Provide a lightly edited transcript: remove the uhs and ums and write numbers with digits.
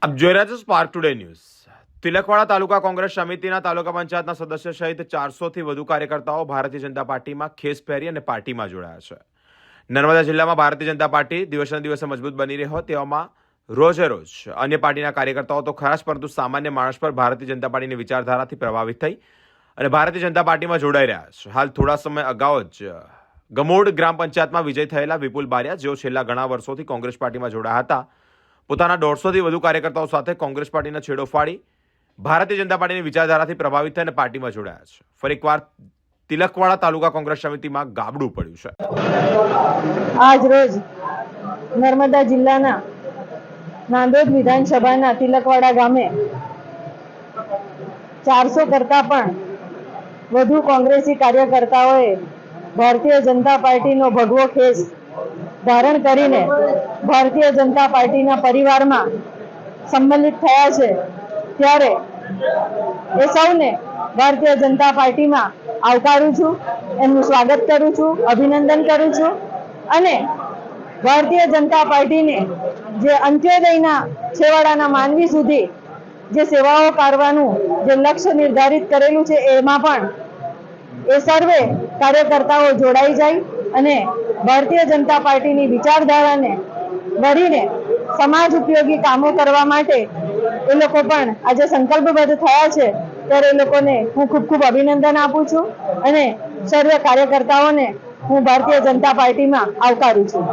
આપ જોઈ રહ્યા છો સ્પાર્ક ટુડે ન્યૂઝ। તિલકવાડા તાલુકા કોંગ્રેસ સમિતિના તાલુકા પંચાયતના સદસ્ય સહિત 400 થી વધુ કાર્યકર્તાઓ ભારતીય જનતા પાર્ટીમાં ખેસ પહેરી અને પાર્ટીમાં જોડાયા છે। નર્મદા જિલ્લામાં ભારતીય જનતા પાર્ટી દિવસે દિવસે મજબૂત બની રહી હોય તેવામાં રોજે રોજ અન્ય પાર્ટીના કાર્યકર્તાઓ તો ખરા જ, પરંતુ સામાન્ય માણસ પર ભારતીય જનતા પાર્ટીની વિચારધારાથી પ્રભાવિત થઈ અને ભારતીય જનતા પાર્ટીમાં જોડાઈ રહ્યા છે। હાલ થોડા સમય અગાઉ જ ગમોડ ગ્રામ પંચાયતમાં વિજય થયેલા વિપુલ બારિયા, જેઓ છેલ્લા ઘણા વર્ષોથી કોંગ્રેસ પાર્ટીમાં જોડાયા હતા, પોતાના 150 થી વધુ કાર્યકર્તાઓ સાથે કોંગ્રેસ પાર્ટીના છેડો ફાડી ભારતીય જનતા પાર્ટીની વિચારધારાથી પ્રભાવિત થઈને પાર્ટીમાં જોડાયા છે। ફરી એકવાર તિલકવાડા તાલુકા કોંગ્રેસ સમિતિમાં ગાબડું પડ્યું છે। આજ રોજ નર્મદા જિલ્લાના નાંદોદ વિધાનસભાના તિલકવાડા ગામે 400 કરતા પણ વધુ કોંગ્રેસી કાર્યકર્તાઓએ ભારતીય જનતા પાર્ટીનો ભગવો ખેસ ધારણ કરીને ભારતીય જનતા પાર્ટીના પરિવારમાં સંમલિત થયા છે। ત્યારે એ સૌને ભારતીય જનતા પાર્ટીમાં આવકારું છું, એમનું સ્વાગત કરું છું, અભિનંદન કરું છું અને ભારતીય જનતા પાર્ટીને જે અંત્યોદયના છેવાડાના માનવી સુધી જે સેવાઓ કરવાનું જે લક્ષ્ય નિર્ધારિત કરેલું છે, એમાં પણ એ સર્વે કાર્યકર્તાઓ જોડાઈ જાય અને ભારતીય જનતા પાર્ટીની વિચારધારાને વળીને સમાજ ઉપયોગી કામો કરવા માટે એ લોકો પણ આજે સંકલ્પબદ્ધ થયા છે। ત્યારે એ લોકોને હું ખૂબ ખૂબ અભિનંદન આપું છું અને સર્વે કાર્યકર્તાઓને હું ભારતીય જનતા પાર્ટીમાં આવકારું છું।